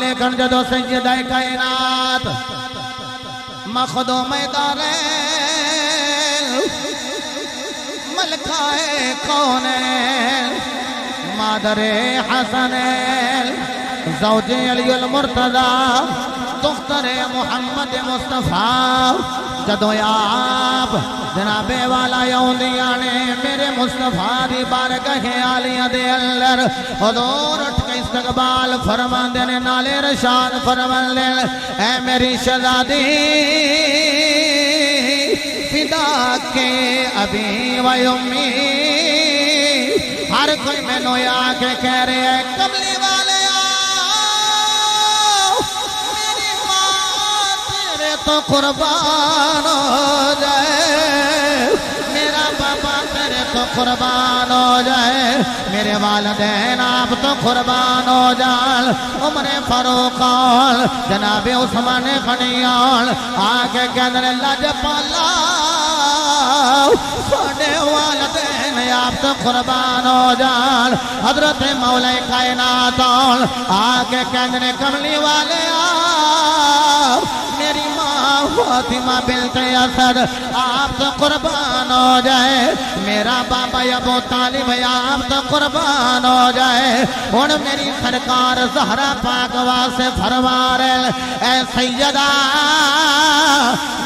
लेकिन जदों सैयदा कायनात मखदूम दारे मलकाए कौनैन मादरे हसनैन ज़ौजे अलीउल मुर्तज़ा दुख्तरे मुहम्मद मुस्तफ़ा जदों आप जनाबे वाला यौंदिया ने मेरे मुस्तफ़ा दी बारगाह आलिया दे अंदर हुज़ूर उठ के इस्तकबाल फरमांदे ने नाले रशाद फरमांदे ऐ मेरी शहज़ादी फिदा के अबी व उम्मी हर कोई मैनू आके कह रहे है कमली वाले आओ मेरी मां तेरे तो कुर्बान हो जाए मेरा बाबा तेरे तो कुर्बान हो जाए मेरे वालिदैन आप तो कुर्बान हो जान उमरे फारूक जनाबे उस्मान गनी आके कहने लजपाला साडे वालिदैन आप तो कुर्बान हो जान हजरत मौला कायनात आके कहने कमली वाले मेरी माँ फातिमा बिन्ते असद आप तो कुर्बान हो जाए मेरा बाबा अबू तालिब आप तो कुर्बान हो जाए हुण मेरी सरकार ज़हरा पाक वास्ते फरमा रहे ऐ सैयदा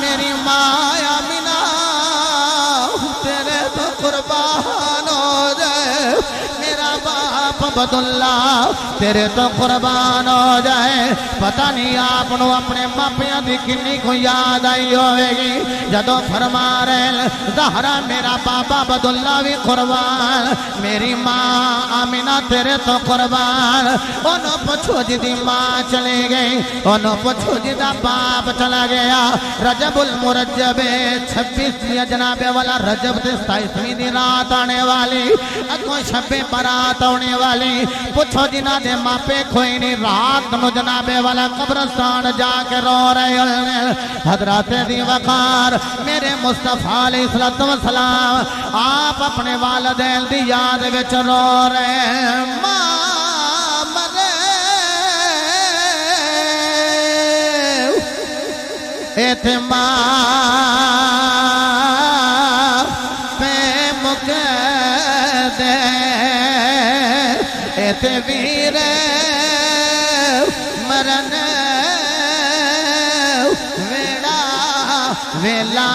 मेरी माँ आमिना तेरे तो कुर्बान हो जाए मेरा बाप अब्दुल्ला तेरे तो कुर्बान हो जाए पता नहीं आपको अपने मापिया की किन्नी को याद आई होगी जदों फरमा रहे ज़हरा मेरा बाबा अब्दुल्ला भी कुर्बान मेरी माँ आमिना तेरे तो कुर्बान उन्होंने पुछो जिदी माँ चली गई उन्होंने पुछो जिदा बाप चला गया रजबुल मुरज्जबे 26 जनाबे वाला रजब से 27वीं दी रात आने वाली अगों शबे बारात आने वाली पुछो जिन्हां दे मापे कोई नहीं रात नु जनाबे वाला कब्रस्तान जाके रो रहे हैं हजरत दी वकार मेरे मुस्तफा अलैहिस्सलातु वस्सलाम आप अपने वालिदैन दी याद विच रो रहे हैं मां मरे इत्थे मां पे मुकदे इत्थे वीर मरन वेड़ा वेला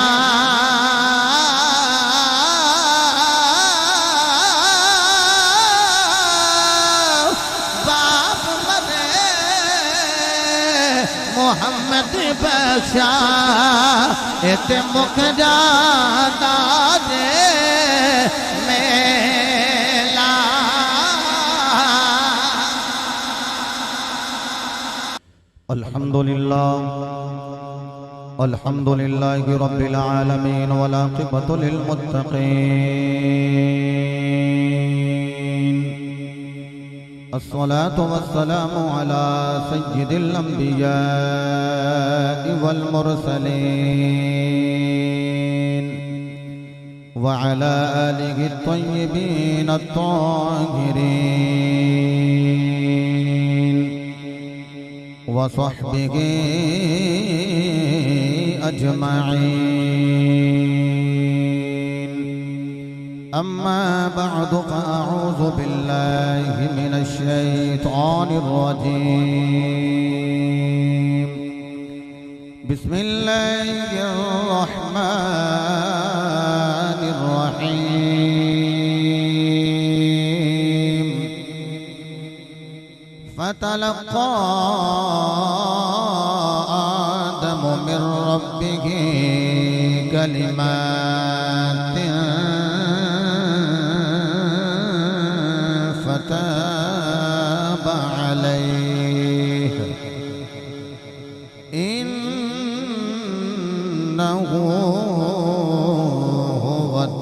बाप मरे मोहम्मद बख्शा इत्थे मुख जाता जे मेला अल्हम्दुलिल्लाहि रब्बिल आलमीन वल आक़िबतु लिल मुत्तक़ीन अस्सलातु वस्सलामु अला सय्यिदिल अंबियाइ वल मुरसलीन व अला आलिहि अत्तय्यिबीन अत्ताहिरीन व सहबिही अजमईन अम्मा बअदु फ़अऊज़ु बिल्लाहि मिनश शैतानिर रजीम बिस्मिल्लाहिर रहमानिर रहीम फ़तलक़्क़ा आदम मिन रब्बिही कलिमातिन फ़ताब अलैहि इन्नहु हुवत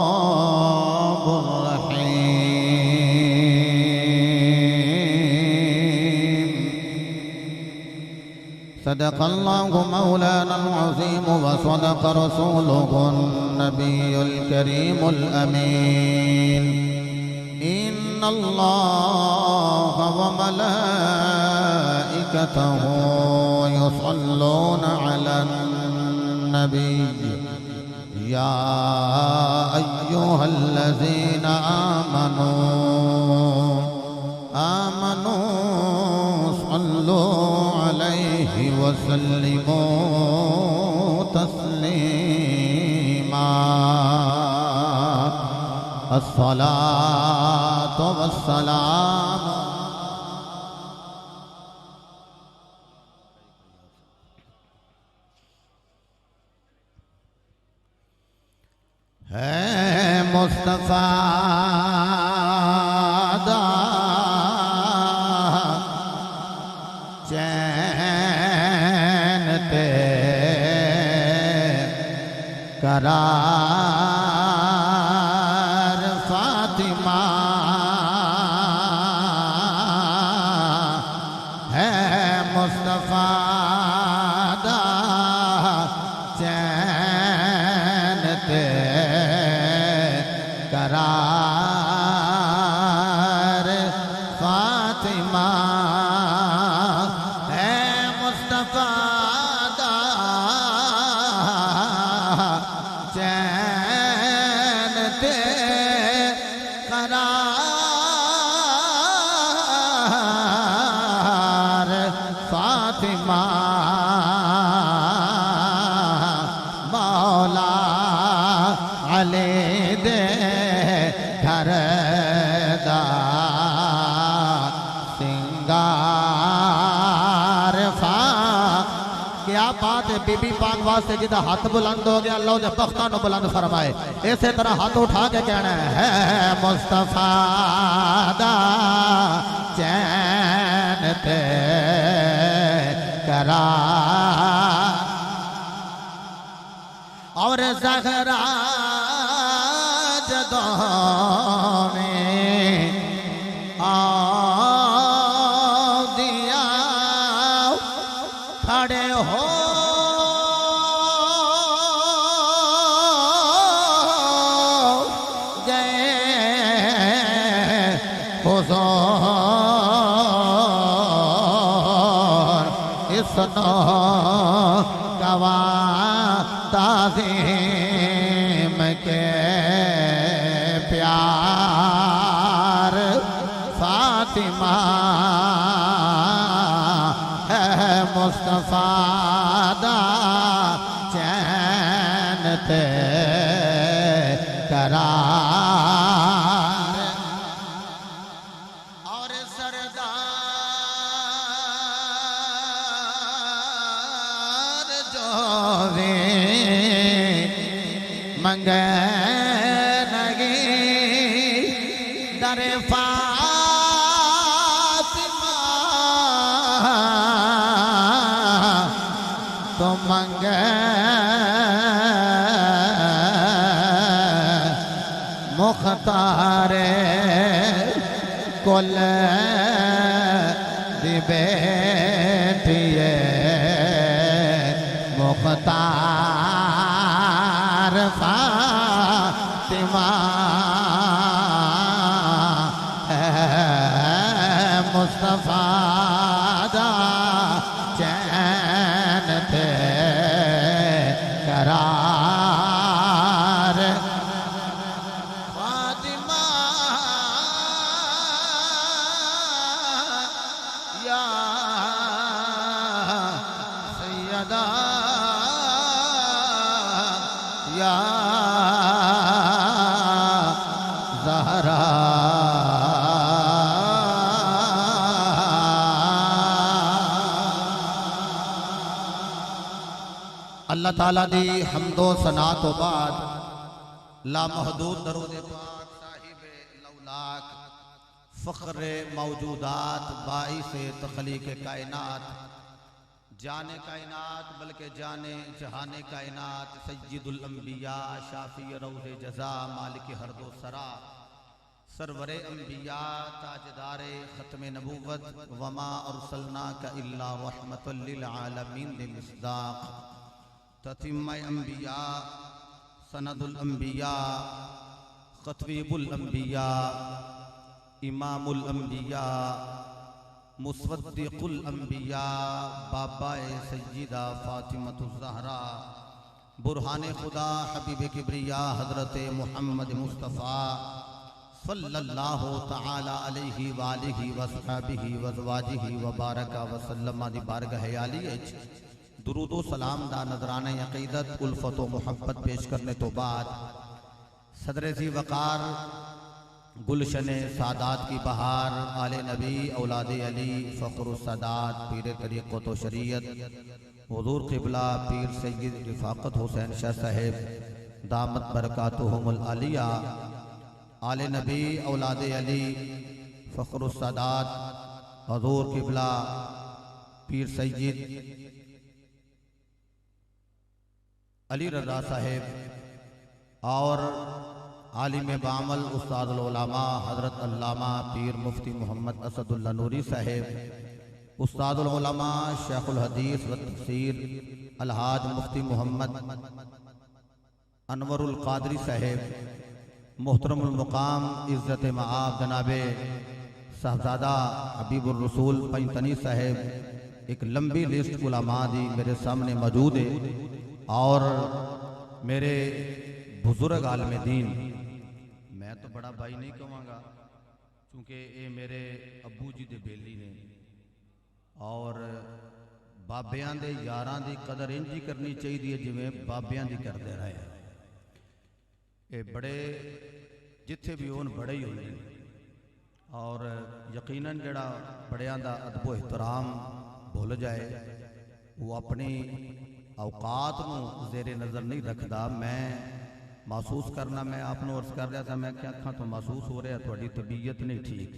तव्वाबुर रहीम सदक़ल्लाहु मौलाना अज़ीम व सदक़ रसूलुहुन नबियुल करीमुल अमीन इन्न इन्नल्लाह व मलाइकतहु युसल्लूना अलन नबी या अय्युहल्लज़ीना आमनू सल्लू अलैहि वसल्लिमू तस्लीमा। अस्सलातु वस्सलाम है मुस्तफा दा चैन ते करार फातिमा है मुस्तफा दा चैन ते करार फातिमा है मुस्तफा दा चैन ते करार फातिमा। मौला अली दे घर दा सिंगार फा। क्या बात है बीबी पाक वास्ते जिदा हाथ बुलंद हो गया अल्लाह दे बख्तां नु बुलंद फरमाए। इसे तरह हाथ उठा के कहना है मुस्तफा दा चैन ते करार। और ज़हरा जदों में दिया खड़े हो गए हुज़ूर इसनो गवा ताज़ीम के प्यार फातिमा है मुस्तफा दा चैन ते करार। और सरदार जो वे मंगे नगी दरे फातिमा तो मंगे मुख्तारे कुल दी बेटिए मुख्तार फातिमा मुस्तफा दा चैन ते करार फातिमा या सैयदा या ज़हरा। अल्लाह ताला दी हमदो सना तो बाद लामहदूद दरूद पाक साहिब लौलाक फ़ख्र मौजूदात बाइस तख्लीक़ कायनात जाने कायनात बल्कि जाने जहाने कायनात सय्यदुल अंबिया शाफी रौज़े जज़ा मालिक हरदो सरा सरवरे अंबिया ताजदारे ख़त्मे नबूवत वमा अरसलनाका इल्ला रहमतल लिल आलमीन मिस्दाक़ ततिम्मा अंबिया सनदुल अंबिया ख़त्वीबुल अंबिया इमामुल अंबिया मुस्वद्दिकुल अंबिया बाबा सय्यदा फातिमतुज़ ज़हरा बुरहाने खुदा हबीब किब्रिया हज़रत मुहम्मद मुस्तफ़ा सल्लल्लाहु तआला अलैहि वालिहि वसहबिहि वज़वाजिहि वबारका वसल्लम दी बारगाह आली दुरूद व सलाम दा नजराने अक़ीदत उल्फत व मुहब्बत पेश करने तो बाद सदर ज़ी वक़ार गुलशन सादात की बहार आले नबी औलाद अली फ़ख्रुस सादात पीर तरीक़त व शरीयत हुज़ूर क़िबला पीर सय्यद रिफ़ाक़त हुसैन शाह साहिब दामत बरकातुहुमुल आलिया आले नबी औलाद अली फ़ख्रुस सादात हुज़ूर क़िबला पीर सय्यद अली रज़ा साहिब और आलिम बामल उस्तादुल उलमा हज़रत अल्लामा पीर मुफ्ती मोहम्मद असदुल्ला नूरी साहिब उस्तादुल उलमा शेखुल हदीस व तफसीर अलहाज मुफ्ती मोहम्मद अनवरुल क़ादरी साहिब मोहतरमुल मुकाम इज़्ज़त मआब जनाबे साहबजादा हबीबुर रसूल पैंतनी साहिब एक लंबी लिस्ट उलमा दी मेरे सामने मौजूद है और मेरे बुजुर्ग आलम दीन मैं तो बड़ा भाई नहीं कहूँगा क्योंकि ये मेरे अबू जी दे बेली ने और बाबियां दे यारां दी कदर इंज ही करनी चाहिए जिवें बाबियां दी करते रहे। ये बड़े जिथे भी होन बड़े ही होंगे और यकीनन जड़ा बड़ियां दा अदब एहतराम भुल जाए वो अपनी औकात नूं ज़ेरे नज़र नहीं रखता। मैं महसूस करना मैं आपको अर्ज कर रहा था मैं क्या अखा तो महसूस हो रहा थोड़ी तबीयत नहीं ठीक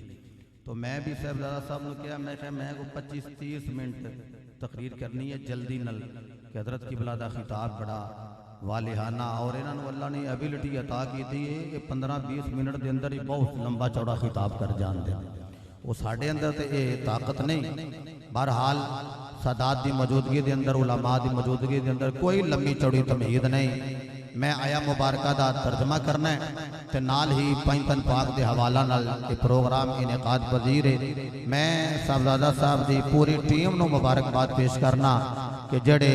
तो मैं भी साहबजादा साहब ने कहा मैं को 25-30 मिनट तकरीर करनी है जल्दी नल कि हज़रत क़िबला दा खिताब बड़ा वालिहाना और इन्होंने अल्लाह ने एबिलिटी अता की थी कि 15-20 मिनट के अंदर ही बहुत लंबा चौड़ा खिताब कर जाते वो साढ़े अंदर तो ये ताकत नहीं। बहरहाल सादात की मौजूदगी के अंदर उलमा की मौजूदगी के अंदर कोई लंबी चौड़ी तमीद नहीं। मैं आया मुबारक का तर्जमा करना है तो नाल ही पैंतन पाक के हवाला नाल प्रोग्राम इनेकाद पजीर है। मैं साहबजादा साहब की पूरी टीम को मुबारकबाद पेश करना कि जड़े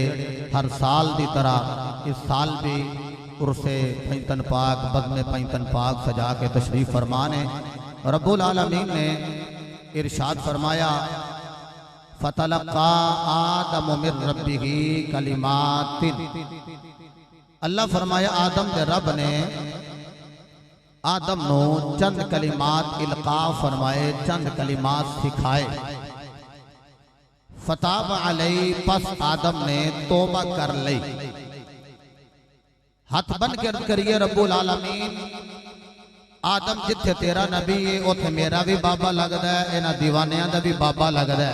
हर साल की तरह इस साल भी उर्से पैंतन पाक बज़्म पैंतन पाक सजा के तशरीफ़ फरमान है। रब्बुल आलमीन ने इरशाद फरमाया फ़तलक़ा आदम मिन रब्बिही कलिमातिन। अल्लाह फरमाया आदम के रब ने आदम नो चंद कलिमात इल्का फरमाए चंद कलिमात सिखाए। फताब अलैहि पस आदम ने तौबा कर ली। हाथ बन कर करिए रब्बुल आलमीन आदम जिथे तेरा नबी है उथे मेरा भी बाबा लगता है इन्हां दीवानियां दा भी बाबा लगता है।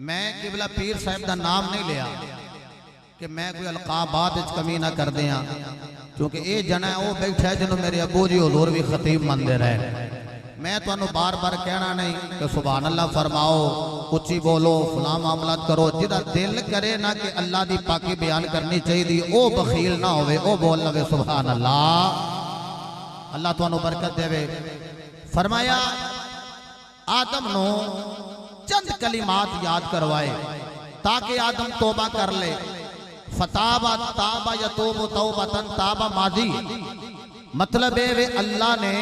मैं क़िबला पीर साहब का नाम नहीं लिया कि मैं कोई अलकाबात कमी ना कर दिया क्योंकि ये जना वो बैठा है जिन्होंने मेरे अबू जी हुजूर भी खतीब मनते रहे। मैं तुहानू बार बार कहना नहीं कि सुभान अल्लाह फरमाओ उच्ची बोलो फला मामलात करो जिदा दिल करे ना कि अल्लाह की पाकी बयान करनी चाहिए वो बखील ना होवे वो बोल लवे सुभान अल्लाह। अल्लाह तुहानू बरकत देवे। फरमाया आदम नो चंद कलिमात याद करवाए ताकि आदम तौबा कर ले। फताबा ताबा यतूबु तौबतन ताबा माजी मतलब वे अल्लाह ने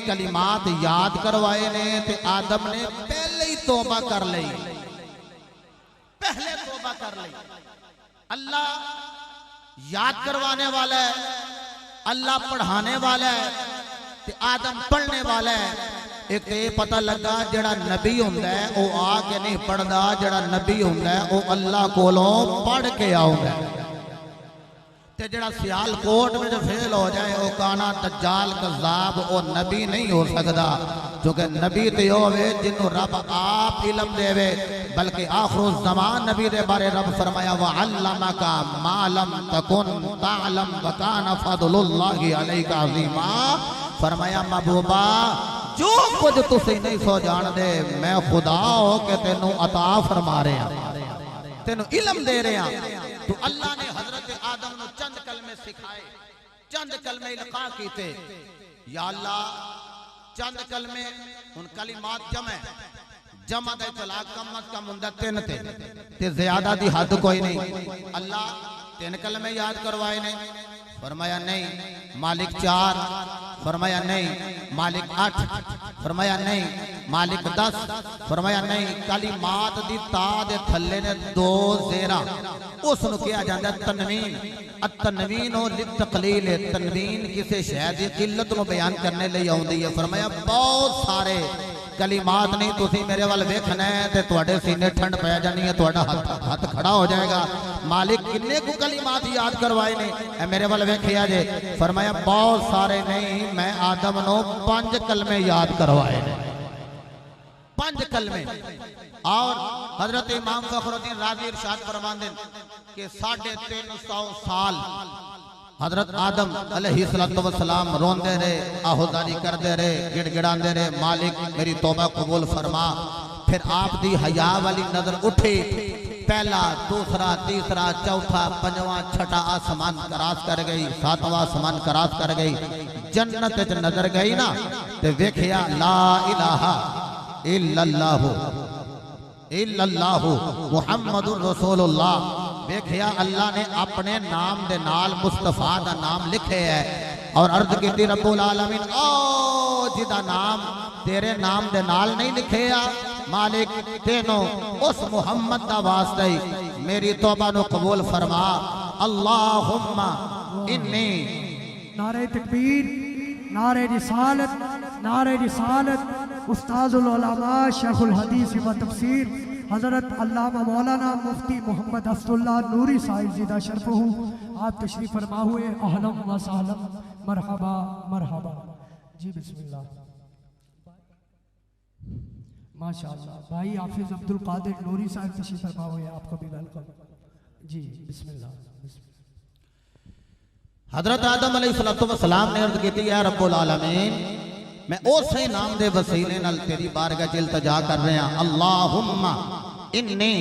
कलिमात याद करवाए ने ते आदम ने पहले ही तौबा कर ली। पहले तौबा कर ली। अल्लाह याद करवाने वाला है अल्लाह पढ़ाने वाला है ते आदम पढ़ने वाला है। एक तो ये पता लगा जड़ा नबी होंदा है वो आके नहीं पढ़ता जड़ा नबी होंदा है वो अल्लाह कोलों पढ़ के आउंदा है। ते जड़ा सियालकोट में जो फेल हो जाए वो काना दज्जाल कज़्ज़ाब वो नबी नहीं हो सकता क्योंकि नबी तो होवे जिन्हों रब आप इल्म देवे बल्कि आखिर ज़मान नबी दे बारे रब फरमाया व अल्लमका मा लम तकुन तअलम व काना फज़लुल्लाहि अलैका अज़ीमा। फरमाया महबूबा जो कुछ तुसी नहीं सो जान दे मैं खुदा हो के तेनू अता फरमा रहा तेनू इल्म दे रहा। तो अल्लाह ने हजरत आदम को चंद कलमे सिखाए चंद कलमे इल्का कीते। या अल्लाह चंद कलमे हुन कलिमात जमा दा इतलाक कम अज कम हुंदा तीन ते ज्यादा दी हद कोई नहीं। अल्लाह तीन कलमे याद करवाए ने, फरमाया नहीं। मालिक 4, फरमाया नहीं। मालिक 8, फरमाया नहीं। मालिक 10, फरमाया नहीं। कलिमात दी ता दे थल्ले ने 2 ज़ेरा, उसनु कहा जांदा तनवीन। तनवीन और लितकलील है, तनवीन किसी शय दी किल्लत नु बयान करने लई आउंदी है। फरमाया बहुत सारे कलिमात नहीं, तुसी मेरे वाल वेखना है ते तुहाडे सीने ठंड पै जानी है, तुहाडा हाथ खड़ा हो जाएगा। मालिक किन्ने को कलिमात याद करवाए ने, ए मेरे वाल वेखिया जे। फरमाया बहुत सारे नहीं, मैं आदम नो 5 कलमे याद करवाए ने, 5 कलमे। और हजरत इमाम फखरुद्दीन राजी इरशाद फरमांदे कि 350 साल हजरत आदम अलैहिस्सलाम रोंदे रहे, आहुजारी करते रहे, गिड़गिड़ाते रहे, मालिक मेरी तौबा कबूल फरमा। फिर आप दी हया वाली नजर उठी, पहला, दूसरा, तीसरा, चौथा, 5वां, 6ठा आसमान क्रॉस कर गई, 7वां आसमान क्रॉस कर गई, जन्नत च नजर गई ना, ते वेखिया ला इलाहा इल्लल्लाहु मुहम्मदुर रसूलुल्लाह। देखिया अल्लाह ने अपने नाम दे नाल मुस्तफा दा नाम लिखे है और अर्ज की रब्बुल आलमीन ओ जिदा नाम तेरे नाम दे नाल नहीं लिखे आ मालिक तेनो उस मुहम्मद दा वास्ते मेरी तौबा नु कबूल फरमा। अल्लाहुम्मा इन्नी नारे तकबीर, नारे रिसालत, नारे रिसालत। उस्ताजुल उलमा शेखुल हदीस व तफसीर हज़रत अल्लामा मौलाना मुफ्ती मोहम्मद असदुल्लाह नूरी साहिब ज़िदा शरफ़हू आप तशरीफ़ फरमा हुए। अहलन व सहलन, मरहबा मरहबा। जी बिस्मिल्लाह, माशाअल्लाह। भाई हाफिज़ अब्दुल कादिर नूरी साहिब तशरीफ़ फरमा हुए, आपको भी वेलकम। जी बिस्मिल्लाह। हजरत आदम अलैहिस्सलाम ने अर्ज़ की या रब्बुल आलमीन मैं उसे नाम दे वसीले नाल तेरी बारगाह च इल्तिजा कर रहा। अल्लाहुम्मा इन्नी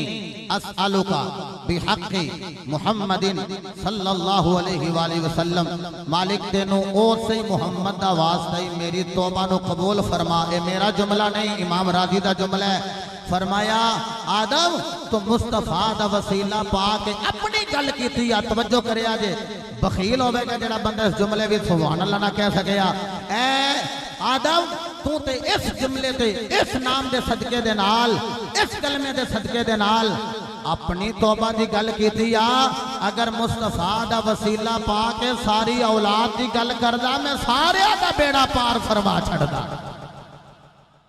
अस्अलुका बिहक़्क़ि मुहम्मदिन सल्लल्लाहु अलैहि वसल्लम। मालिक तेनू उसे मुहम्मद दा वास्ता ही मेरी तौबा नु कबूल फरमा। ए मेरा जुमला नहीं, इमाम राजी दा जुमला है। फरमाया आदम तो मुस्तफा दा वसीला पा के अपनी गल की तवज्जो करया जे। बखील होवेगा जेड़ा बंदा इस जुमले भी सुभान अल्लाह ना कह सकेया। ए आदम तू ते इस जुमले ते इस नाम दे सदके दे नाल, इस कलमे दे सदके दे नाल अपनी तौबा दी गल कीती आ। अगर मुस्तफा दा वसीला पा के सारी औलाद दी गल करदा मैं सारे दा बेड़ा पार फरमा छड़दा,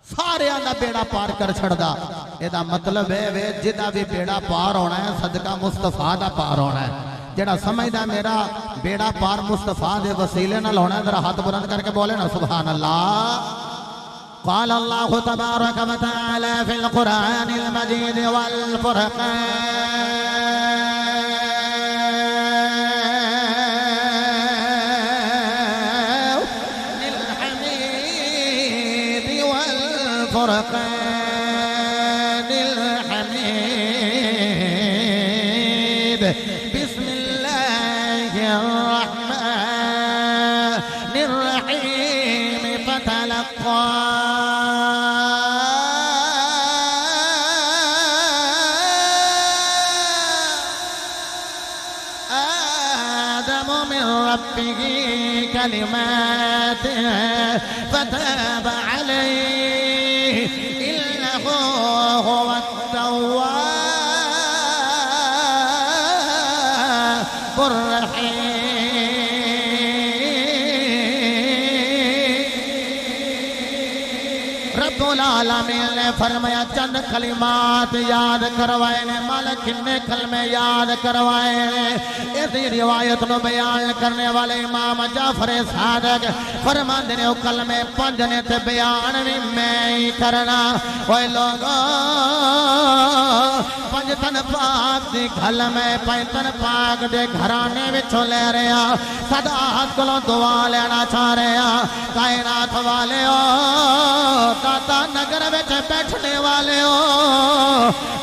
सारे दा बेड़ा पार कर छड़दा। एदा मतलब है वे जिदा भी बेड़ा पार होना है सदका मुस्तफा दा पार होना है। जेड़ा समझदा मेरा बेड़ा पार मुस्तफा दे वसीले नाल होना है, जरा हाथ बुलंद करके बोले ना सुभान अल्लाह। क़ाल अल्लाहु तबारक व तआला फिल क़ुरआनिल मजीद वल फ़ुरक़ानिल हमीद वल फ़ुरक़ानिल हमीद। बिस्मिल्लाहिर्रहमानिर्रहीम। फ़तलक़्क़ा आदम मिन रब्बिही कलिमातिन फ़ताब अलैहि इन्नहु हुवत तव्वाबुर रहीम। रब्बुल आलमीन ने फरमाया चंद कलिमात याद करवाए ने। मालिक किन्ने कलमे याद करवाए ने। इस रिवायत को बयान करने वाले इमाम जाफर सादिक फरमाते ने कलमे 5 ने ते बयान भी मैं ही करना। ओए लोगों पंजतन पाक दी गल मैं पंजतन पाक दे घराने विचों ले रहा सदात कोलों दुआ लेना चाह रहा कायनात वाले हो दाता नगर विच बैठने वाले हो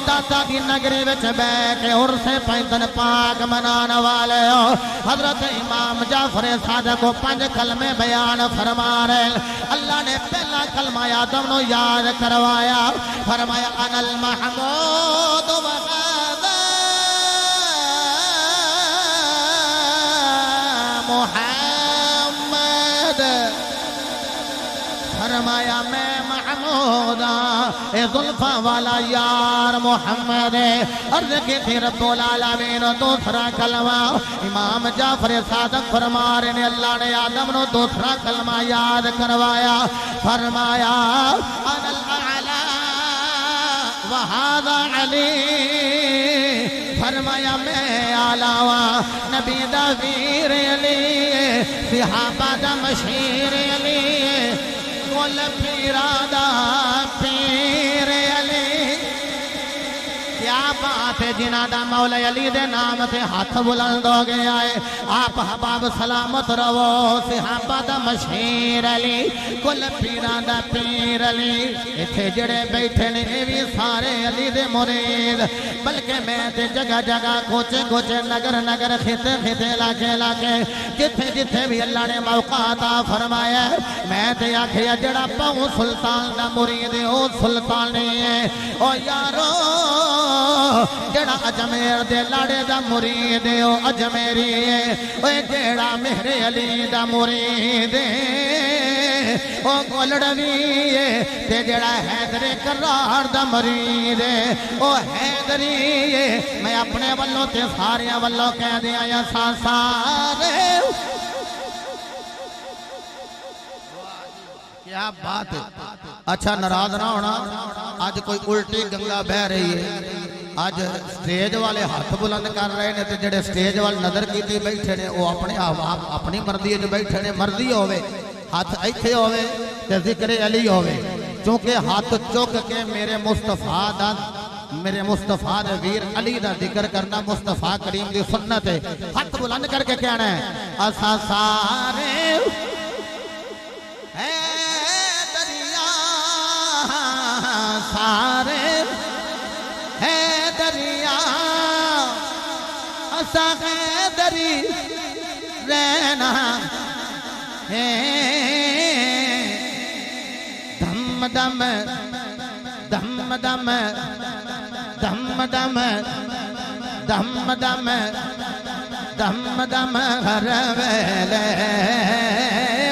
दाता की नगरी विच बैठ के उर्से पंजतन पाक मनाने वाले हो हजरत इमाम जाफर सादिक को 5 कलमे बयान फरमा रहे अल्लाह ने पहला कलमा आदम नो याद करवाया फरमाया अनल महमूद व हादा मुहम्मद फरमाया मैं महमूदा ए जुल्फा वाला यार मोहम्मद अर्ज की थी रब्बुल आलमीन दूसरा कलमा इमाम जाफर सादिक फरमा रहे ने अल्लाह ने आदम नो दूसरा कलमा याद करवाया फरमाया अनल आला व हादा अली फरमाया मैं आलावा नबी दा वीर अली सहाबा दा मशीर अली कुल पीरा दा पीर अली क्या बात है जिन्हां दा मौला अली दे नाम से हाथ बुलंद हो गया है आप हबाब सलामत रहो सहाबा दा मशहीर अली कुल पीरा दा पीर अली इत्थे जड़े बैठे ने भी सारे अली दे मुरीद बल्कि मैं ते जगह जगह कोचे कोचे नगर नगर खिते खिते इलाके इलाके जिथे जिथे भी अल्लाह ने मौका अता फरमाया मैं ते आखिया जड़ा पाऊं सुल्तान दा मुरीद ओ सुल्तान नहीं है ओ यारो जड़ा अजमेर दे लाड़े दा मुरीद ओ अजमेरी है ओए जेड़ा मेरे अली दा मुरीद ओ गोलड़वी है ते जेड़ा हैदरे करार दा मुरीद है ओ हैदरी है मैं अपने वल्लों ते सारे वल्लों कह दिया या सारे क्या बात है अच्छा नाराज ना होना आज कोई उल्टी गंगा बह रही है आज स्टेज वाले हाथ बुलंद कर रहे हैं जेडे स्टेज वाल नजर की बैठे ने वो अपने आप अपनी मर्जी बैठे ने मर्जी होवे हाथ इत्थे होवे ते जिक्र अली होवे क्योंकि हाथ चुक के मेरे मुस्तफा दे वीर अली दा जिक्र करना मुस्तफा करीम दी सुन्नत है हाथ बुलंद करके कहना है असा सारे है दरिया सारे है दरिया असा दरी रहना है धम दम दम दम दम दम दम दम दम दम हर वेले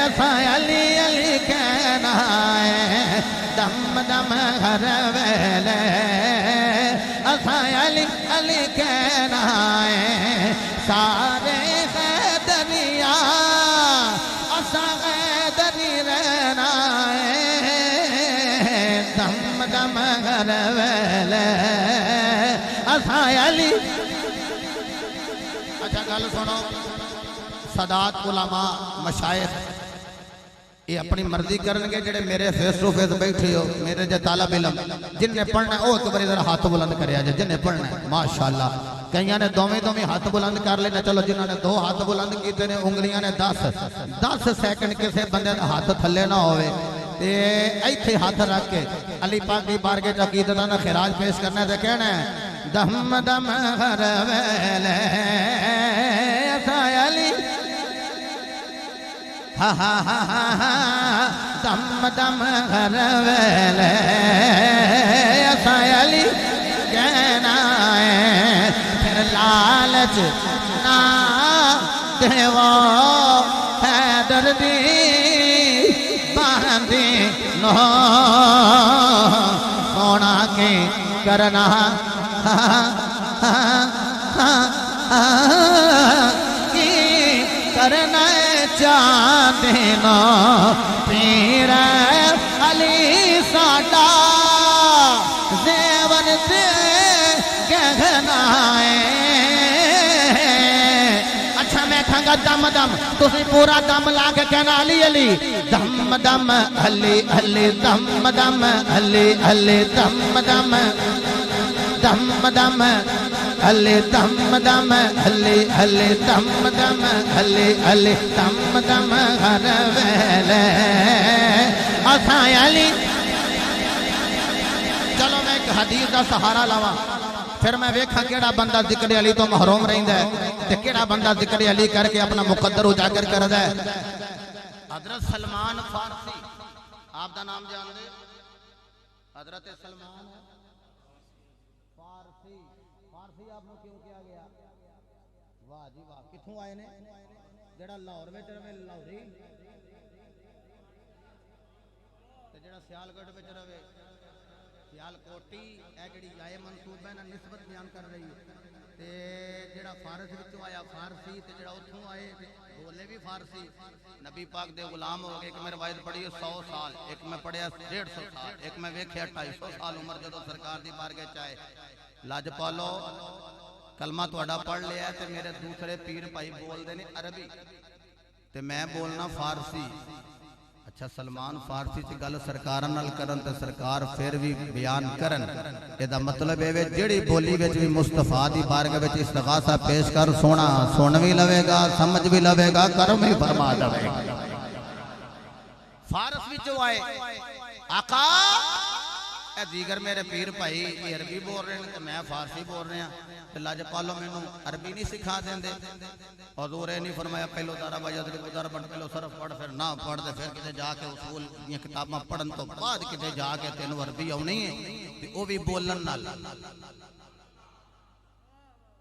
असा अली अली कहना है दम दम हर वेले असा अली अली कहना है सारे है दरिया असा दरी रहना है दम दम हर वेले असा अली अच्छा गल सुनो सदात उलमा मशाइख ये अपनी मर्जी करनगे जेडे मेरे फेस टू फेस बैठे हो मेरे जे तालब इलम जिन्हें पढ़ना है वो एक बार जरा हाथ बुलंद करिया जे जिन्हें पढ़ना है माशाअल्लाह कईयां ने दोवें हाथ बुलंद कर लेना चलो जिन्होंने 2 हाथ बुलंद किए ने उंगलियां ने 10 सेकंड किसी बंदे का हाथ थले ना होवे ते इत्थे हाथ रख के अली पाक की बारगाह च अकीदत दा खिराज पेश करना है कहना है दम दम हर वेले अली हा हा हा हा दम दम हर वेले अली कहना है फिर लालच ना देवो है दर्दी बांधी नो सोना के करना की करना चाहते नो पीर अली साडा जेवर से कहना है अच्छा मैं कहूँगा दम दम तुसी पूरा दम ला के कहना अली अली दम दम अली अली दम दम अली अली दम दम दम दम अली दम दम अली अली दम दम अली अली दम दम हर वेले असा अली। चलो मैं एक हदीस का सहारा लवा फिर मैं वेखा केड़ा बंदा जिक्र अली तो महरूम रहिंदा है ते केड़ा बंदा जिक्र अली करके अपना मुकद्दर उजागर करदा है। हजरत सलमान फारसी आप दा नाम जानदे हजरत सलमान फारसी फारसी आपको क्यों किया गया? वाह जी वाह किथों आए ने जेड़ा लाहौर विच रवे लाहौरी ते जेड़ा सियालकोट विच रवे सियालकोटी ए जेड़ी आए मनसूब है ना निस्बत बयान कर रही है ते जेड़ा फारस विचों आया फारसी ते जेड़ा उथों आए बोले भी फारसी। नबी पाक दे गुलाम हो गए। एक मैं रवायत पढ़ी 100 साल एक मैं पढ़िया 150 साल एक मैं वेख्या 250 साल उम्र जदों सरकार दी बारगाह च आए। लजपालो कलमा तुहाडा पढ़ लिया ते मेरे दूसरे पीर भाई बोलते ने अरबी ते मैं बोलना फारसी। अच्छा सलमान फारसी च गल सरकार नाल करन ते सरकार फिर भी बयान करन एदा मतलब है जेड़ी बोली विच भी मुस्तफा दी बारगाह विच इस्तिगासा पेश कर सोना सुन भी लवेगा समझ भी लवेगा कर्म भी फरमा देवेगा। फारस विचों आए आका ए दीगर मेरे पीर भाई ये अरबी बोल रहे हैं तो मैं फारसी बोल रहे हैं ते लजपालो मैनू अरबी नहीं सिखा देंदे। हजूर नहीं फरमाया पहलो दारा बजद गुजर बन पहलो सरफ पढ़ फिर ना पढ़ दे फिर किते जाके उसूल दी किताबां पढ़न तो बाद किते जाके तेन अरबी आउणी है ते ओ भी बोलन नाल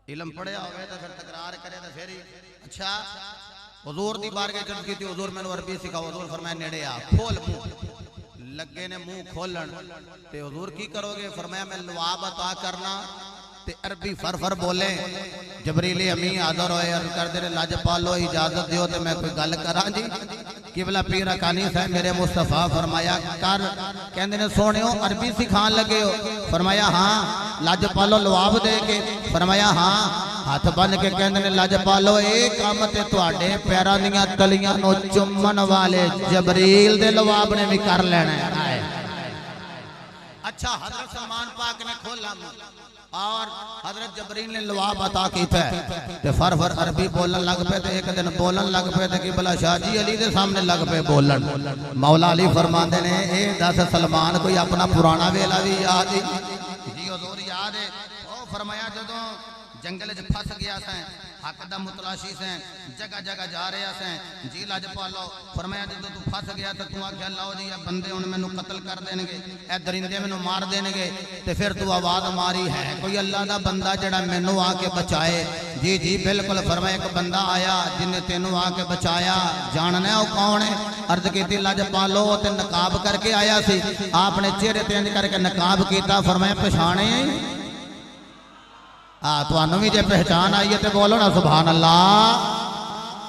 इल्म पढ़िया होवे तो फिर तकरार करे तो फिर ही। अच्छा हुजूर दी बारगाह चल की थी हुजूर मैनू अरबी सिखाओ। हुजूर फरमाया नेड़े आ खोल मुंह लगे ने मुंह खोलन ते हुजूर की करोगे? फरमाया मैं लवाब अता करना ते अरबी फर बोले। जबरीली अमी हाज़र होए अर्ज करदे ने लजपालो इजाजत दियो ते मैं कोई गल करां जी। किबला पीर अकानी साहब मेरे मुस्तफा फरमाया कर कहंदे ने सोहणियो अरबी सिखान लगे हो? फरमाया हां। लजपालो लवाब दे के फरमाया हां। हाथ बन के कहंदे ने लजपालो ए काम ते तुहाडे पैरां दीयां तलियां नो चुम्मन वाले जबरील दे लवाब ने भी कर लेना है। अच्छा हजरत सलमान पाक ने खोला और हजरत जबरील ने लवाब अता कीता ते फर अरबी बोलन लग पे ते एक दिन बोलन लग पे ते किबला शाह जी अली दे सामने लग पे बोलन। मौला अली फरमांदे ने ए दस सलमान कोई अपना पुराना वेला भी याद ही जी हुजूर याद है? ओ फरमाया जदों जंगल च फस गया से हक दा मुतलाशी से जगह जगह जा रहा से जी लजपालो फरमाया जदों तू फस गया तो तू आख्या लो जी ये बंदे हुण मैनू कत्ल कर देणगे ए दरिंदे मैनू मार देणगे ते फिर तू आवाज मारी है कोई अल्लाह दा बंदा जेड़ा मैनू आके बचाए? जी जी बिल्कुल। फरमाया एक बंदा आया जिन्हें तेनू आके बचाया जानना है वो कौन है? अर्ज की लजपालो ते नकाब करके आया सी आपने चेहरे ते इंज करके नकाब कीता। फरमाया पछाणे तुहानू भी जे पहचान आई है तो बोलो ना सुभान अल्लाह।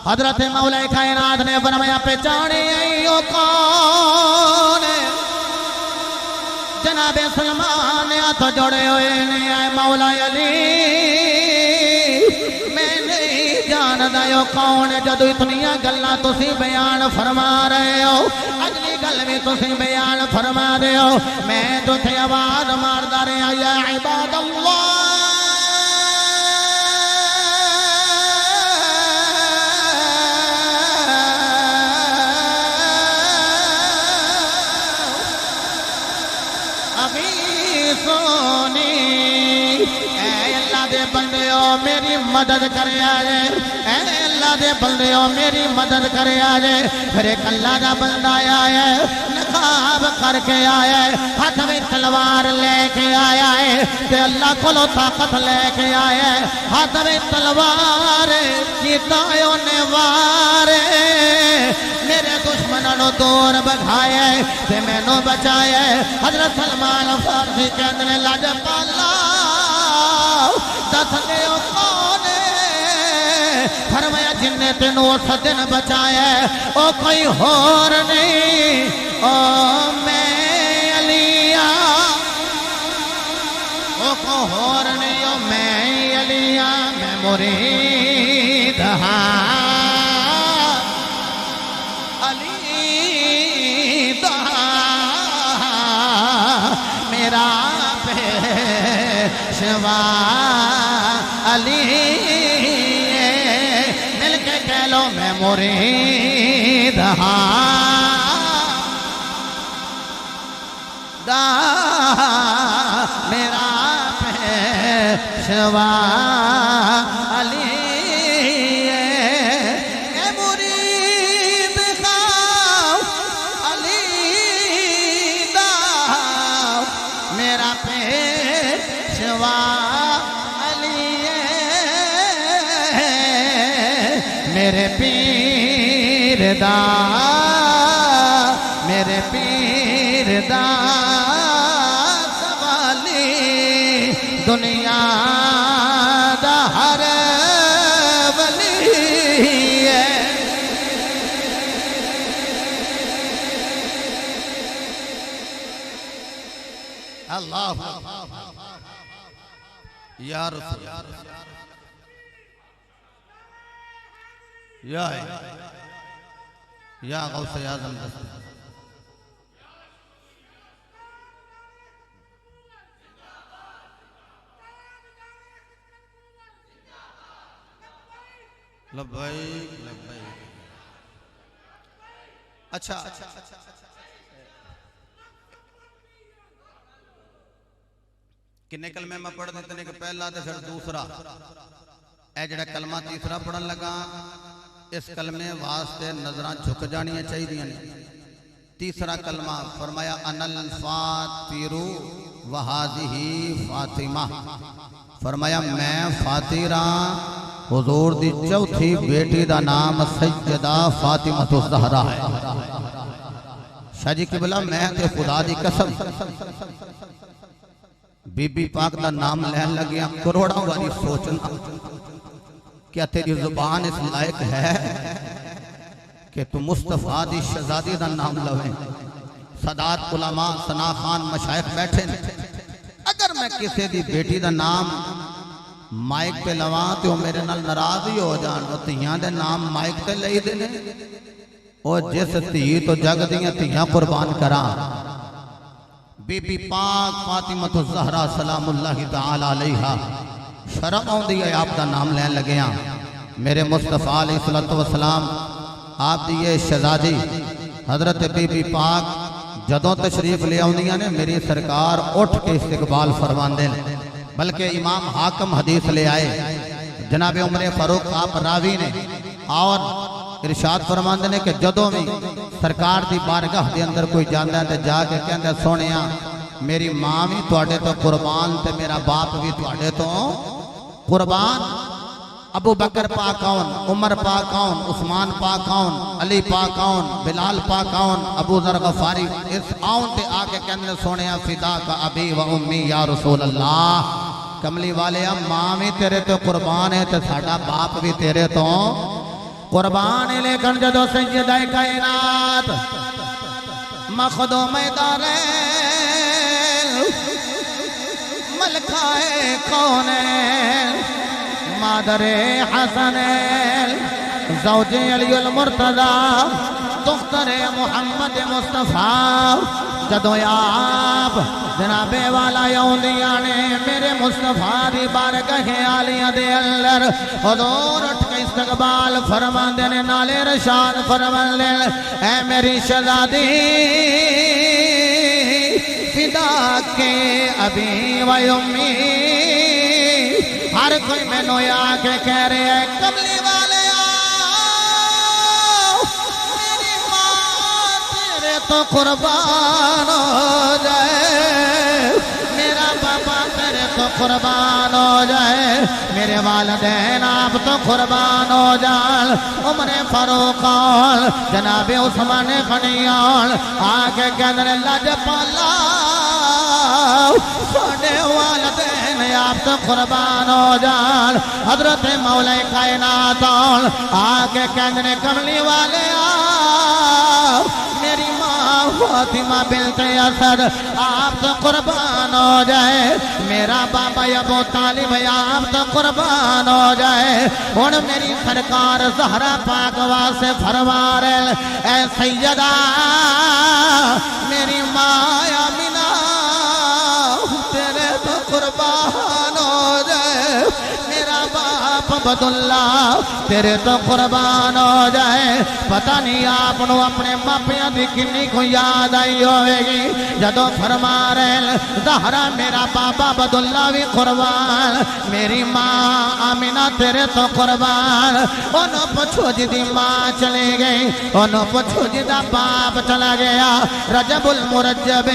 हजरत मौला कायनात ने फरमाया पहचाने आई ओ कौन? जनाबे सलमान हाथ जोड़े हुए ने आए मौला अली मैं नहीं जानदा यो कौन। जदों इतनियां गल्लां तुसीं बयान फरमा रहे हो अगली गल भी तुसीं बयान फरमा दे हो मैं तो थे आवाज मारदा रहा या इबादल्लाह बंदेओ मेरी मदद करे आजे अल्लाह दे बंदेओ मेरी मदद करे आजे। फिर एक अल्लाह का बंदा आया है नकाब करके आया है हाथ में तलवार लेके आया है ते अल्लाह कोलो ताकत लेके आया है हाथ में तलवार कीता ओने वार मेरे दुश्मनों दूर भगाया ते मैनू बचाया। हजरत सलमान फारसी कहते ने लजपाला दस दे कौन? फरमाया जिन्ने तेनू उस दिन बचाया ओ कोई होर नहीं ओ मैं अलिया ओ को होर नहीं ओ मैं अलिया मैं मुरीद हाँ अली मेरा पेशवा अली मिलके कह लो मैं मुरीद दा मेरा पेशवा अली मेरे पीर दा सवाली दुनिया दा हर वली है। अल्लाह या रसूल या गौसे आज़म लब्बैक लब्बैक। अच्छा किन्ने कलमे मैं पढ़ देते कि पहला तो फिर दूसरा ए जड़ा कलमा तीसरा पढ़न लगा इस कलमे वास्ते नजरां झुक जानियां चाहिए ने। तीसरा कलमा फरमाया अनल फातिरु वहादिही फातिमा, फरमाया मैं फातिरा हुजूर दी चौथी बेटी दा नाम सैयदा फातिमा तो ज़हरा है। शाह जी किबला मैं ते खुदा दी कसम बीबी पाक दा नाम लैन लगिया करोड़ों वाली सोचना क्या तेरी जुबान इस लायक है कि तू मुस्तफा दी शहजादी दा नाम लवे। सदात उलमा सना खान मशाइख बैठे ने, अगर मैं किसी दी बेटी दा नाम माइक पे लवा तो मेरे नाल नाराज ही हो जान। धियां दे नाम माइक पे लई दे ने, और जिस धी तो जग दियां धियां कुर्बान करा बीबी पाक फातिमा तो ज़हरा सलामुल्लाहि तआला अलैहा। शर्म आउंदी है आप दा नाम लैन लगे। मेरे मुस्तफा अलैहिस्सलातु वस्सलाम आप दी ये शहजादी हजरत बीबी पाक जदों तशरीफ ले आउंदियां ने मेरी सरकार उठ के इस्तकबाल फरमांदे ने। बल्कि इमाम हाकम हदीस ले आए जनाब उमर फारूक आप रावी ने और इरशाद फरमांदे ने कि जदों भी सरकार की बारगाह के अंदर कोई जाता है तो जाके कहता सोनिया मेरी माँ भी तुहाडे तो कुर्बान ते मेरा बाप भी तुहाडे तो कुर्बान। अबू बकर पाक कौन, उमर पाक कौन, उस्मान पाक कौन, अली पाक कौन, बिलाल पाक कौन, अबू ज़र गफारी इस आउन ते आके कहते सोनिया फिदा का अबी व उम्मी या रसूल अल्लाह। कमली वाले माँ भी तेरे तो कुर्बान है तो साडा बाप भी तेरे तो कुर्बान है। लेकिन जदों सैयदा कायनात मखदूम दारे मलकाए कौन मादरे हसन ज़ौजे अलीउल मुर्तज़ा दुख्तरे मुहम्मद मुस्तफ़ा जदों आप जनाबे वाला आउंदियां ने मेरे मुस्तफ़ा दी बारगाह आलिया दे अंदर हुजूर उठ के इस्तकबाल फरमांदे ने नाले रशाद फरमांदे ऐ मेरी शहजादी फिदा के अबी व उम्मी। हर कोई मैनू आके कह रहे है कमली वाले मेरी मां तेरे तो कुर्बान हो जाए, मेरा बाबा तेरे तो कुर्बान हो जाए, मेरे वालिदैन आप तो कुर्बान हो जान। उमर फारूक जनाबे उस्मान गनी आके कहने लजपाला साडे वालिदैन आप तो कुर्बान हो जान। हजरत मौला कायनात आके कहने कमली वाले मेरी माँ फातिमा बिन्ते असद आप तो कुर्बान हो जाए, मेरा बाबा अबू तालिब आप तो कुर्बान हो जाए। हुण मेरी सरकार ज़हरा पाक वास्ते फरमा रहे ऐ सैयदा मेरी माँ आमिना तेरे तो कुर्बान अब्दुल्ला तेरे तो कुर्बान हो जाए। पता नहीं आपको अपने मापिया की किन्नी को याद आई होगी जदों फरमा रहे ज़हरा मेरा बाबा अब्दुल्ला भी कुर्बान, मेरी माँ आमिना तेरे तो कुर्बान। उन्होंने पूछो जिदी माँ चली गई, उन्होंने पूछो जिदा बाप चला गया। रजबुल मुरज्जब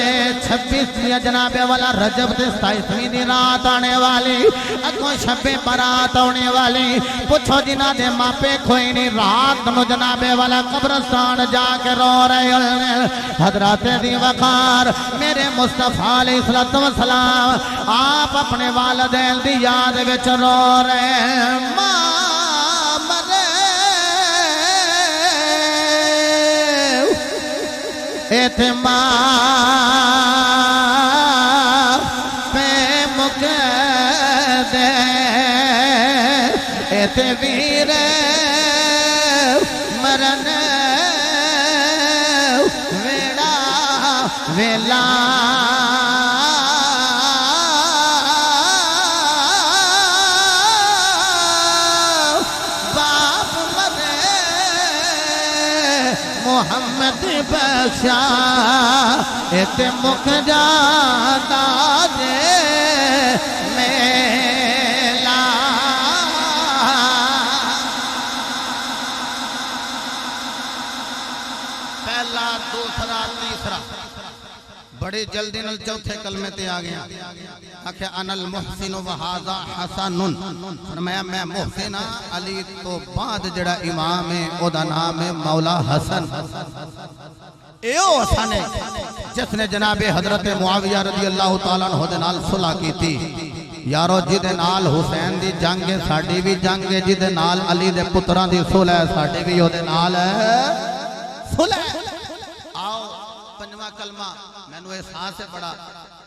26 जनाबे वाला रजब से 27वीं दिन रात आने वाली, अगों शबे बारात आने वाली। पूछो जिन्हों के मापे कोई नहीं रात नु जनाबे वाला कब्रस्तान जाके रो रहे हैं। हजरत दी वकार मेरे मुस्तफा अलैहिस्सलातु वस्सलाम आप अपने वालिदैन दी याद विच रो रहे हैं। मां मरे इथे मां पे मुक दे इथे वीर मरन वेड़ा वेला बाप मरे मोहम्मद बख्शा इते मुख जाता जे मेला। पहला दूसरा तीसरा बड़ी जल्दी नल चौथे कलमे ते आ गया। आखे अनल मुहसिन व हाजा हसनुन, फरमाया मैं मुहसिन अली तो बाद जड़ा इमाम है ओदा नाम है मौला हसन। एओ हसन है जिसने जनाबे हजरत मुआविया रजी अल्लाह तआला अन्हु दे नाल सुलह की थी। यारो जिदे नाल हुसैन दी जंग है साडी भी जंग है, जिदे नाल अली दे पुत्रां दी सुलह है साडी भी ओदे नाल है सुलह। आओ पंजवा कलमा मैनू एहसास है बड़ा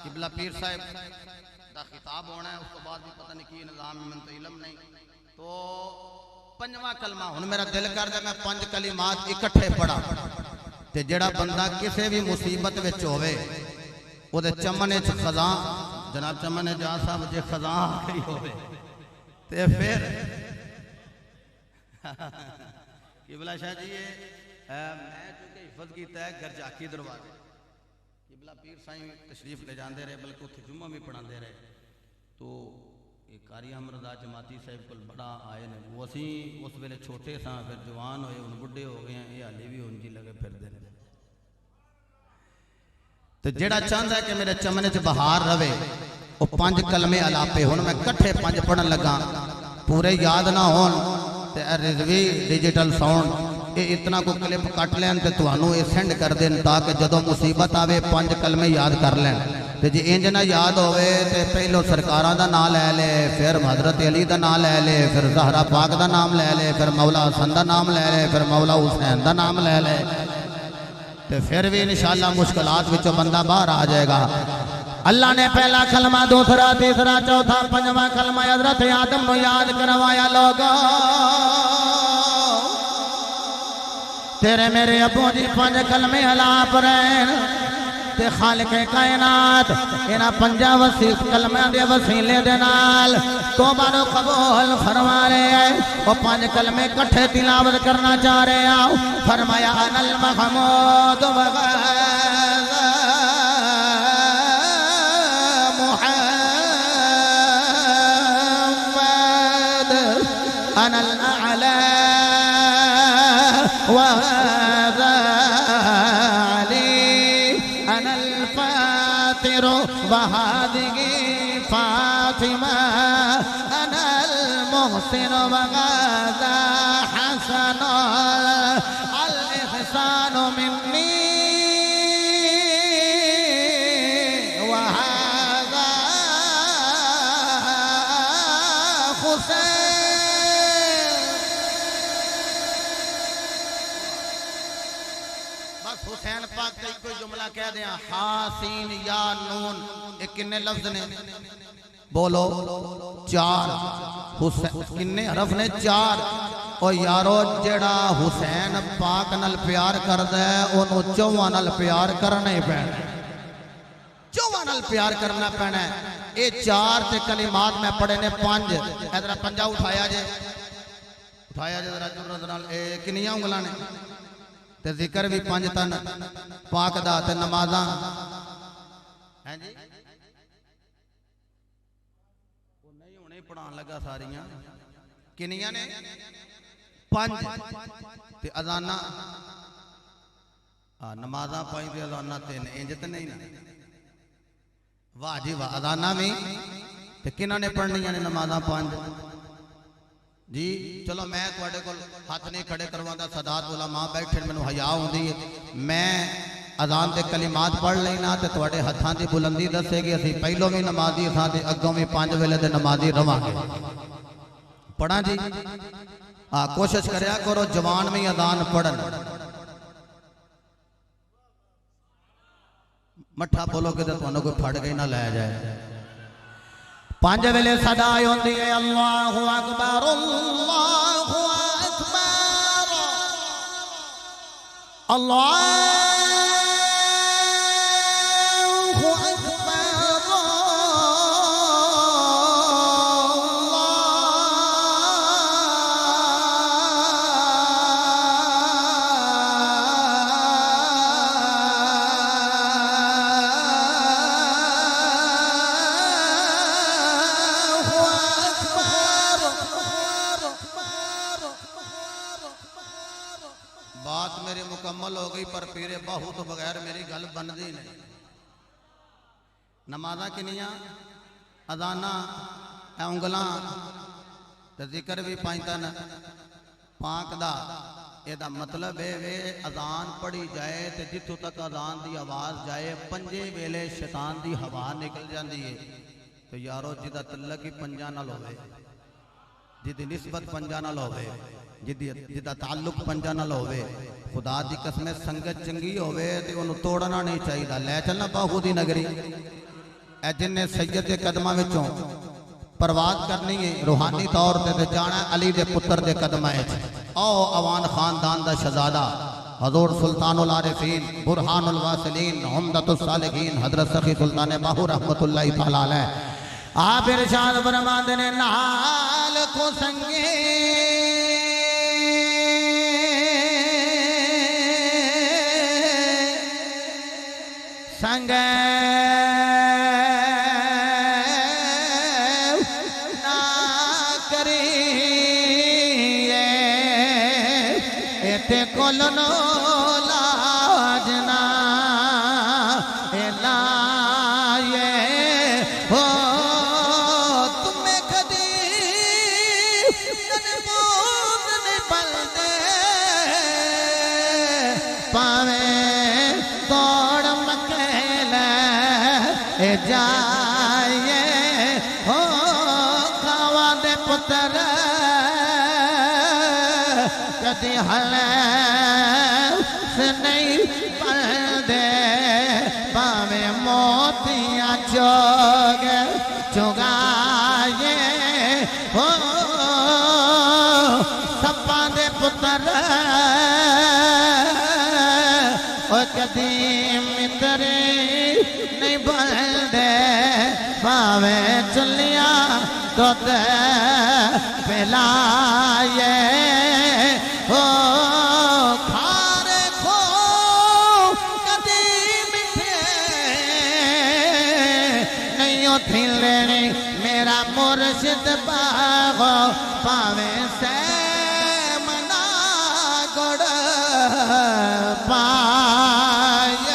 किबला पीर साहब दा खिताब होना है, उसके बाद भी पता नहीं की निजाम है, तो इलम नहीं। तो पंजवा कलमा हुन मेरा दिल करदा मैं 5 कलिमात इकट्ठे पढ़ा ते जेड़ा बंदा किसी भी मुसीबत विच होवे ओदे चमने च खजा जनाब चमने जा साहब जे खजा आ गई होवे ते फिर किबला शाह जी मैं चूंकि हिफज कीता है गरजाकी दरवाजे किबला पीर साईं तशरीफ ले जाते रहे, बल्कि उत्थे जुम्मा भी पढ़ाते रहे। तो ये कारी अमरदा जमाती साहब को बड़ा आए ने, वो असी उस वेले छोटे सा फिर जवान होए हुण बुढ़े हो गए हैं, ये हाले भी उंजी लगे फिरदे ने। तो जेड़ा चाहता है कि मेरे चमने च बहार रवे वो 5 कलमे अलापे हुण मैं कट्ठे 5 पढ़न लगा, पूरे याद ना होन ते रिजवी डिजिटल साउंड ये इतना को क्लिप कट लैन ते तुहानू ये सेंड कर देन ताकि जदों मुसीबत आवे 5 कलमे याद कर लैन। ते जे इंज ना याद होवे ते पहलो सरकारां दा नाम लै ले, फिर हजरत अली दा नाम लै ले, फिर ज़हरा पाक दा नाम लै ले, फिर मौला हसन दा नाम लै ले, फिर मौला हुसैन दा नाम लै ले, ते फिर भी इंशाअल्लाह मुश्किलात विचों बंदा बाहर आ जाएगा। अल्लाह ने पहला कलमा दूसरा तीसरा चौथा पंजवा कलमा हजरत आदम को याद करवाया। लोगों तेरे मेरे अबू जी 5 कलमे हलाप रहे ते खालिक कायनात इन्हां 5 वसीफ कलमियां दे वसीले दे नाल तौबा नूं कबूल फरमा रहे हैं। वो 5 कलमे इकट्ठे तिलावत करना चाह रहे हैं। फरमाया अनल महमूद मुहम्मद अनल अला वहदा अली अनल फातिर वहादिगी फातिमा अनल मुहसिन वगादा हसन अल इहसान मिन्नी वहादा हुसैन। हुसैन पाक का कोई जुमला कह दें हासीन या नून, ये किन्ने लफ्ज ने बोलो 4, किन्ने हरफ ने 4। और यारो जेड़ा हुसैन पाक नाल प्यार करदा है ओनू 4 नाल प्यार करना ही पैना, 4 नाल प्यार करना पैना है। ये चार ते कलिमात मैं पढ़े ने पांच इधर पंजा उठाया जे जरा जुर्रत नाल किनियां उंगलां ने ते जिक्र भी पांच तन पाक दा ते नमाज़ां हैं जी वो नहीं हुणे पढ़ान लगा सारियां किनियां ने पांच ते अज़ाना नमाज़ां पाई ते अज़ाना तीन इंज ते नहीं ना वाह जी वाह अज़ाना भी ते किन्हां ने पढ़नियां ने नमाज़ां पांच जी चलो मैं तुहाडे कोल हाथ नहीं खड़े करवांदा सदात उलमा बैठे मैनूं हया आउंदी है मैं अज़ान दे कलिमात पढ़ लेना ते तुहाडे हत्थां दी बुलंदी दसेगी असीं पहलों भी नमाजी असां ते अग्गों भी पांच वेले दे नमाजी रवांगे पढ़ा जी कोशिश करया करो जवान भी अज़ान पढ़न मठा बोलोगे तो तुहानूं कोई फड़ के ना लै जाए पांच वेले सदा होती है अल्लाहु अकबर अल्लाहु अकबर अल्लाहु अकबर बात मेरी मुकम्मल हो गई पर पीरे बाहू तो बगैर मेरी गल बनती नहीं नमाज़ां किनियां अज़ाना उंगलां ते जिक्र भी पांच तन पाक दा एदा मतलब है वे अज़ान पढ़ी जाए तो जिथों तक अज़ान की आवाज़ जाए पंजे वेले शैतान की हवा निकल जाती है तो यारो जिदा तल्लक ही पंजा नाल होवे जिदी निस्बत पंजा नाल होवे जिदा ताल्लुक पंजा नाल होवे खुदा दी कसम संगत चंगी होवे ते ओनू तोड़ना नहीं चाहिए लै चलना बाहू दी नगरी ए जिन्ने सैयद के कदमां विचों परवाज करनी है रूहानी तौर ते जाना अली दे पुत्र दे कदमां विच आओ अवान खानदान दा शहजादा हजूर सुल्तानुल आरिफीन बुरहानुल वासिलीन उम्दतुस सालिहीन हजरत सखी सुल्तान बाहू रहमतुल्लाहि तआला अलैह आप इरशाद फरमाते ने नाल को संगे संग ना करिए एते कोल नो लाजना लाए हो तुम्हें कदी नहीं पलते पावे जाए हो खावा दे पुत्र कदी हल से नहीं पलदे पावे मोतियां चोग चुगाए हो सपा दे पुत्र कदी मित्रे नहीं बलदे पावे चलिया तो पिलाए हो खारे खो कदी मिठे नहीं थी लेनी मेरा मुर्शिद बागो पावे से मना गुड़ पाए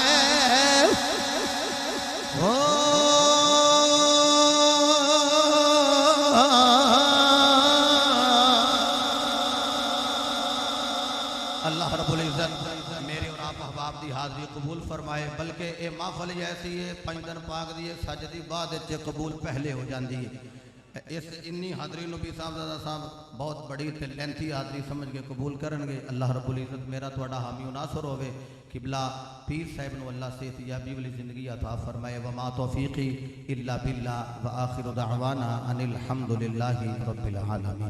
अल्लाह रब्बुल इज़्ज़त मेरे और आप अहबाब की हाज़री कबूल फरमाए बल्कि ये महफल ऐसी है 5 दिन पाक दी सज दी बाद कबूल पहले हो जाती है इस इन्नी हाज़री नबी साहब बहुत बड़ी ते लेंथी हाज़री समझ के कबूल करनगे अल्लाह रब्बुल इज़्ज़त मेरा तुहाडा हामी व नासर होवे किबला पीर साहिब नूं अल्लाह सेहतयाबी वाली ज़िंदगी अता फरमाए व मा तौफीक़ी इल्ला बिल्लाह व आखिरु दअवाना अनिल हम्दुलिल्लाहि रब्बिल आलमीन।